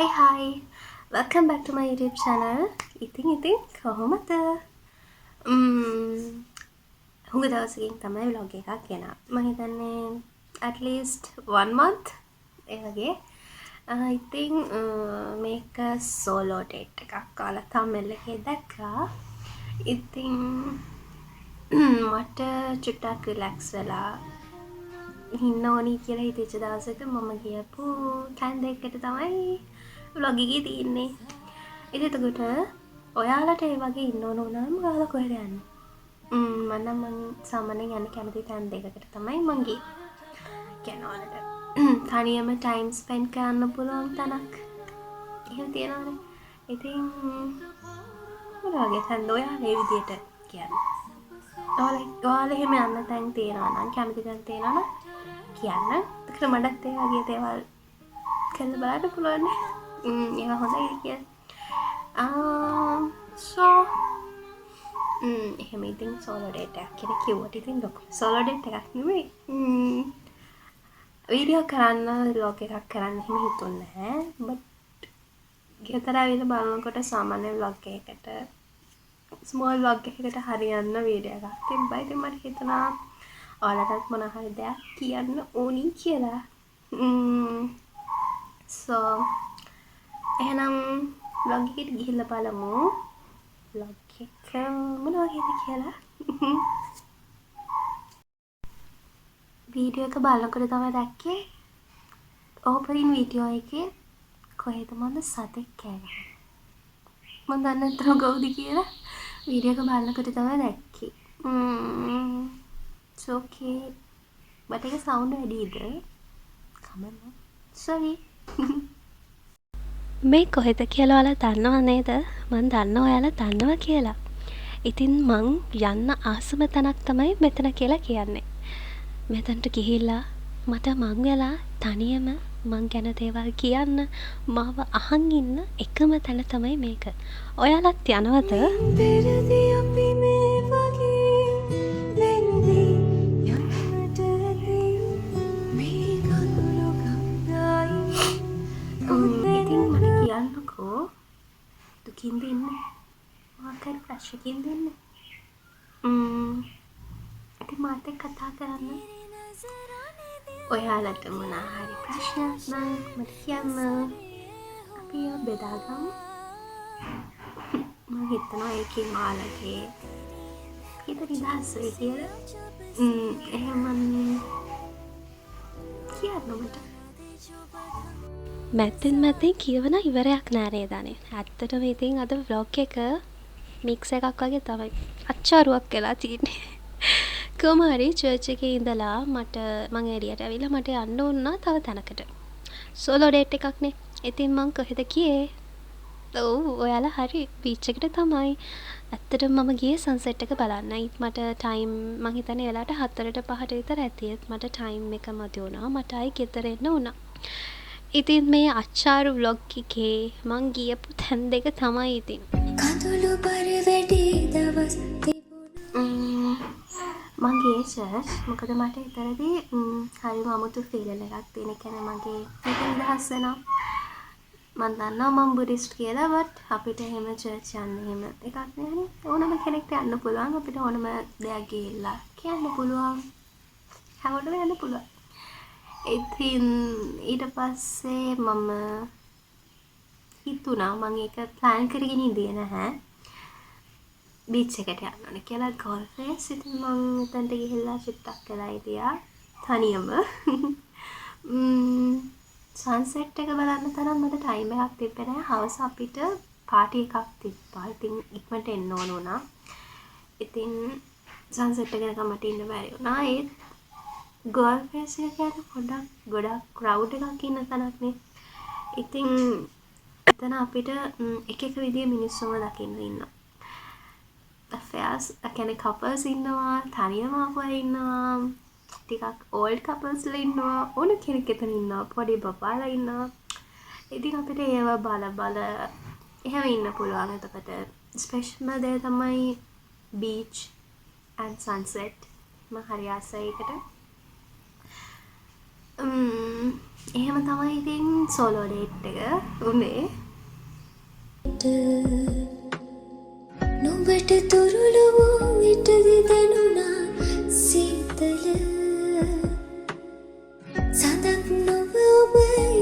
Hi, welcome back to my YouTube channel. ඉතින් කොහොමද? හුඟ දවසකින් තමයි vlog එකක් ගෙනා. මම හිතන්නේ at least 1 month ඒ වගේ. ඉතින් මේක solo date එකක් කාලා thumbnail එකේ දැක්කා. ඉතින් මට චුට්ටක් relax වෙලා ඉන්න ඕනි කියලා හිතෙච්ච දවසක මම ගියපු කැන්ද එකට තමයි vlog එකේ තියෙන්නේ. ඉතින් එතකොට ඔයාලට ඒ වගේ ඉන්න ඕන වුණාම ඔයාලා කොහෙද යන්නේ? මම සාමාන්‍යයෙන් යන්න කැමති තැන් දෙකකට තමයි මං ගියේ. කියන්නේ ඔයාලට තනියම time spend කරන්න පුළුවන් තැනක් එහෙම තියෙනවනේ. ඉතින් මොනවා වගේ තැන්ද ඔයාලා ඒ විදියට කියන්නේ? ඔයාලා එහෙම යන්න තැන් තියෙනවා නම් කැමති තැන් තියෙනවා නම් කියන්න. ඒකට මටත් ඒ වගේ දේවල් කරලා බලන්න පුළුවන් නේ. ඒවා හොඳයි කියලා. So එහෙම ඉතින් solo date එකක් කියලා කිව්වට ඉතින් ලොකු solo date එකක් නෙමෙයි. වීඩියෝ කරන්න vlog එකක් කරන්න එහෙම හිතුන්නේ නැහැ. but ගෙදර ආවිල්ලා බලනකොට සාමාන්‍ය vlog එකකට small vlog එකකට හරියන්න වීඩියෝ එකක් තිබ්බා. ඉතින් මට හිතුණා ඔයාලටත් මොන හරි දෙයක් කියන්න ඕනි කියලා. So එහෙනම් vlog එකට ගිහිල්ලා බලමු. vlog එක මොනවා වගේද කියලා. වීඩියෝ එක බලනකොට තමයි දැක්කේ ඕපනින් වීඩියෝ එකේ කොහෙද මන්ද සතෙක් කෑගහන්නේ. මම දන්නේ නැත්නම් කවුද කියලා වීඩියෝ එක බලනකොට තමයි දැක්කේ. It's okay. but ඒක sound වැඩිද? comment. Sorry. මේ කොහෙද කියලා ඔයාලා දන්නව නේද? මං දන්නවා ඔයාලා දන්නවා කියලා. ඉතින් මං යන්න ආසම තැනක් තමයි මෙතන කියලා කියන්නේ. මෙතනට ගිහිල්ලා මට මං වෙලා තනියම මං ගැන දේවල් කියන්න මාව අහන් ඉන්න එකම තැන තමයි මේක. ඔයාලත් යනවද? දුකින්ද ඉන්නේ? මොකක් හරි ප්‍රශ්නකින්ද ඉන්නේ? ඉතින් මාත් එක්ක කතා කරන්න. ඔයාලට මොන හරි ප්‍රශ්නයක් නම් මට කියන්න. අපි ඒවා බෙදාගමු. මම හිතනවා ඒකෙන් ඔයාලගේ හිත නිදහස් වෙයි කියලා. එහෙම කියන්න මට. මැත්තෙන් කියවන ඉවරයක් නෑ නේද අනේ. ඇත්තටම ඉතින් අද vlog එක මික්ස් එකක් වගේ තමයි. අච්චාරුවක් වෙලා තියෙන්නේ. කොහොම හරි චර්ච් එකේ ඉඳලා මං එළියට ඇවිල්ලා මට යන්න ඕන තව තැනකට. solo date එකක් නේ. ඉතින් මං කොහෙද ගියේ? ඔයාලා හරි බීච් එකට තමයි. ඇත්තටම මම ගියේ සන්සෙට් එක බලන්නයි. මට ටයිම් මං හිතන්නේ වෙලාවට 4ට 5ට විතර ඇති. මට ටයිම් එක මදි වුණා. මට ආයි ගෙදර එන්න වුණා. ඉතින් මේ අච්චාරු vlog එකේ මං ගියපු තැන් දෙක තමයි ඉතින්. කඳුළු බර වැඩි දවස් මං ගියේ චර්ච්. මොකද මට ඉතරදී හරිම අමුතු ෆීල් එකක් තියෙන. කියන්නේ මගේ හිත නිදහස් වෙනවා. මම දන්නවා මම බුද්දිස්ට් කියලා but අපිට එහෙම චර්ච් යන්න එහෙම එකක් නෑනේ. ඕනම කෙනෙක්ට යන්න පුළුවන්. අපිට ඕනම දෙයක් ගිහිල්ලා කියන්න පුළුවන්. හැමෝටම යන්න පුළුවන්. ඉතින් ඊට පස්සේ මම හිතුණා මම ඒක ප්ලෑන් කරගෙන ඉඳියේ නැහැ. බීච් එකට යන්න ඕනේ කියලා ගෝල්ෆ් රේස්. ඉතින් මම එතනට ගිහිල්ලා චුට්ටක් වෙලා හිටියා තනියම. සන්සෙට් එක බලන්න තරම් මට ටයිම් එකක් තිබ්බේ නැහැ. හවස අපිට පාටි එකක් තිබ්බා. ඉතින් ඉක්මනට එන්න ඕන වුණා. ඉතින් සන්සෙට් එක නිකන් මට ඉන්න බැරි වුණා. ඒත් ගෝල්ෆ් රේස් එක කියන්නේ ගොඩක් ක්‍රවුඩ් එකක් ඉන්න තැනක් නේ. ඉතින් එතන අපිට එක එක විදිහේ මිනිස්සුම දකින්න ඉන්නවා. affairs කියන්නේ couples ඉන්නවා, තනියම ආපු අය ඉන්නවා, ටිකක් old couples ලා ඉන්නවා, ඕන කෙනෙක් එතන ඉන්නවා, පොඩි බබාලා ඉන්නවා. ඉතින් අපිට ඒවා බල එහෙම ඉන්න පුළුවන්. එතකොට ස්පෙෂල් දේ තමයි beach and sunset. මම හරි ආසයි ඒකට. එහෙම තමයි ඉතින් සෝලෝ ඩේට් එක උනේ. නුඹට තුරුළු වූ විටදි දැනුණා සීතල සඳක් නොව ඔබ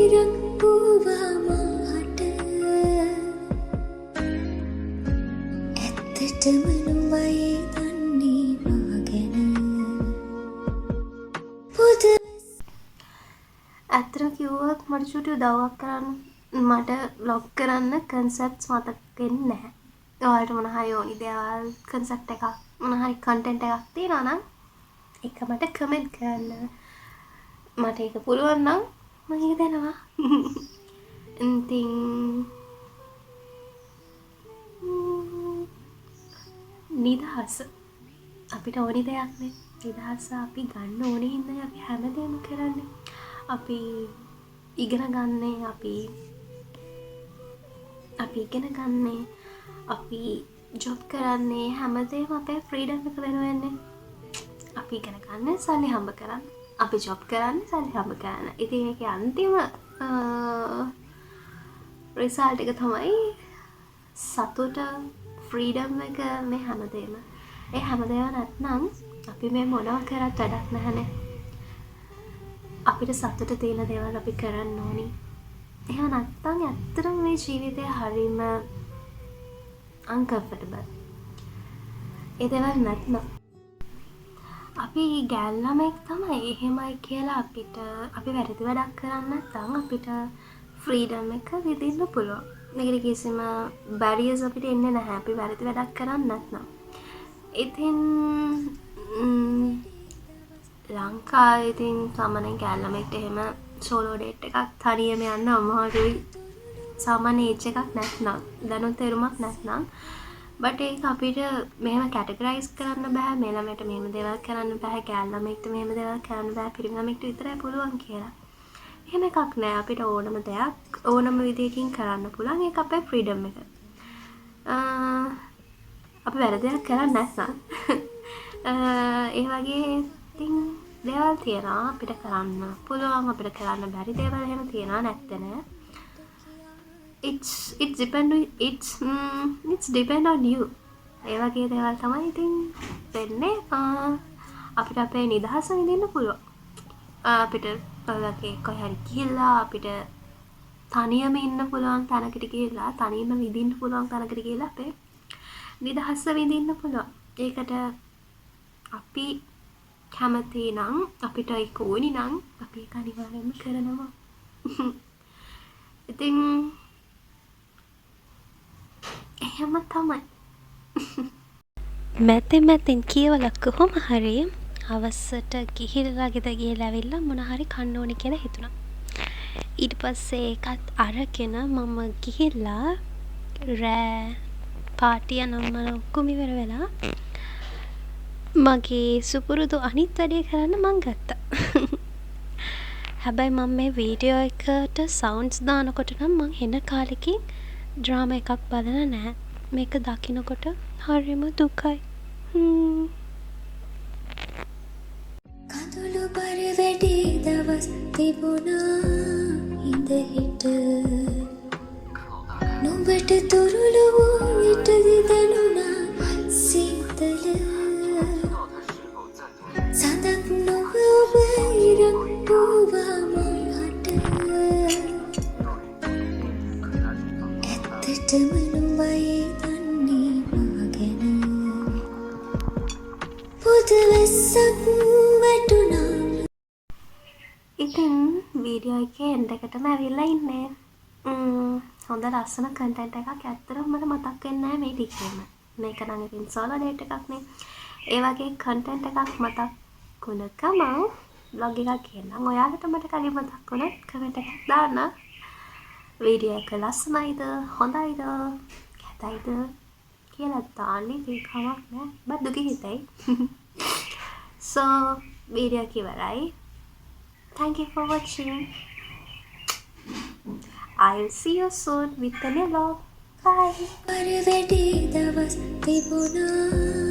ඉරක් වූවා මාහට ඇත්තටම නුඹයි දන්නේ මා ගැන පුද ඇත්තටම කිව්වොත් මට චුටි උදව්වක් කරන්න මට vlog කරන්න concepts මතක වෙන්නේ නැහැ. ඔයාලට මොන හරි ඕනි දේවල් concept එකක් මොන හරි content එකක් තියෙනවා නම් ඒක මට comment කරන්න. මට ඒක පුළුවන් නම් මම ඒක දෙනවා. ඉතින් නිදහස අපිට ඕනි දෙයක් නේ. නිදහස අපි ගන්න ඕනේ හින්දා අපි හැමදේම කරන්නේ. අපි ඉගෙන ගන්නේ අපි ඉගෙන ගන්නේ අපි ජොබ් කරන්නේ හැමදේම අපේ ෆ්‍රීඩම් එක වෙනුවෙන්නේ. අපි ඉගෙන ගන්න සල්ලි හම්බ කරන්න. අපි ජොබ් කරන්නේ සල්ලි හම්බ කරන්න. ඉතින් ඒකේ අන්තිම රිසල්ට් එක තමයි සතුට ෆ්‍රීඩම් එක මේ හැමදේම. ඒ හැමදේම නැත්නම් අපි මේ මොනවා කරත් වැඩක් නැහැනේ. අපිට සතුට තියෙන දේවල් අපි කරන්න ඕනි. එහෙම නැත්නම් ඇත්තටම මේ ජීවිතය හරීම uncomfortable. ඒ දේවල් නැත්නම් අපි ගෑල් ළමෙක් තමයි එහෙමයි කියලා අපිට අපි වැරදි වැඩක් කරන්න නැත්නම් අපිට ෆ්‍රීඩම් එක විඳින්න පුළුවන්. මේකට කිසිම බැරියර්ස් අපිට එන්නේ නැහැ. අපි වැරදි වැඩක් කරන්නේ නැත්නම්. ඉතින් ලංකාවේ ඉතින් සාමාන්‍යයෙන් ගෑල් ළමෙක්ට එහෙම සෝලෝ ඩේට් එකක් තනියම යන්න අමාරුයි. සාමාන්‍ය ඒජ් එකක් නැත්නම් දැනුත් තේරුමක් නැත්නම් බට් ඒක අපිට මෙහෙම කැටගරයිස් කරන්න බෑ. මේ ළමයට මෙහෙම දේවල් කරන්න බෑ. ගෑල් ළමෙක්ට මෙහෙම දේවල් කරන්න බෑ. පිරිමි ළමෙක්ට විතරයි පුළුවන් කියලා. එහෙම එකක් නෑ. අපිට ඕනම දෙයක් ඕනම විදියකින් කරන්න පුළුවන්. ඒක අපේ ෆ්‍රීඩම් එක. අපි වැරදියක් කරන්නේ නැත්නම් ඒ වගේ ඉතින් දේවල් තියෙනවා අපිට කරන්න පුළුවන්. අපිට කරන්න බැරි දේවල් එහෙම තියෙනවා නැත්තේ නෑ. it's depend on you. ඒ වගේ දේවල් තමයි ඉතින් වෙන්නේ. අපිට අපේ නිදහස විඳින්න පුළුවන්. අපිට ඔයගේ කොහේ හරි ගිහිල්ලා අපිට තනියම ඉන්න පුළුවන් තැනකට ගිහිල්ලා තනියම විඳින්න පුළුවන් තැනකට ගිහිල්ලා අපේ නිදහස විඳින්න පුළුවන්. ඒකට අපි කැමති නම් අපිට ඒක ඕනි නම් අපි ඒක අනිවාර්යයෙන්ම කරනවා. ඉතින් එහෙම තමයි. මැතින් කියවලා කොහොම හරි හවසට ගිහිල්ලා ගෙදර ගිහලා ඇවිල්ලා මොන හරි කන්න ඕනි කියලා හිතුණා. ඊට පස්සේ ඒකත් අරගෙන මම ගිහිල්ලා රෑ පාටිය නම් ඔක්කොම ඉවර වෙලා මගේ සුපුරුදු අනිත් වැඩේ කරන්න මං ගත්තා. හැබැයි මම මේ වීඩියෝ එකට සවුන්ඩ්ස් දානකොට නම් මං හෙන කාලෙකින් ඩ්‍රාමා එකක් බලලා නැහැ. මේක දකිනකොට හරිම දුකයි. කඳුළු බර වැඩි දවස් තිබුණා ඉඳ හිට නුඹට තුරුළු වූ විටදි දැනුණා සීතල සඳක් නොව ඔබ ඉරක් වූවා මාහට ඇත්තටම නුඹයි දන්නේ මා ගැන පුද වැස්සක් වැටුණා. ඉතින් වීඩියෝ එකේ එන්ඩ් එකටම ඇවිල්ලා ඉන්නේ. හොඳ ලස්සන කන්ටෙන්ට් එකක්. ඇත්තටම මට මතක් වෙන්නේ නැහැ මේ ටිකේම. මේක නම් ඉතින් සෝලෝ ඩේට් එකක් නේ. ඒ වගේ කන්ටෙන්ට් එකක් මතක් වුණකම vlog එකක් කියන්නම්. ඔයාලට මට කලින් මතක් වුණොත් කමෙන්ට් එකක් දාන්න. වීඩියෝ එක ලස්සනයිද හොඳයිද කැතයිද කියලා දාන්න. ඉතින් කමක් නෑ. බත් දුක හිතයි. So වීඩියෝ එක ඉවරයි. Thank you for watching. I'll see you soon with a new vlog. Bye. බර වැඩි දවස් තිබුණා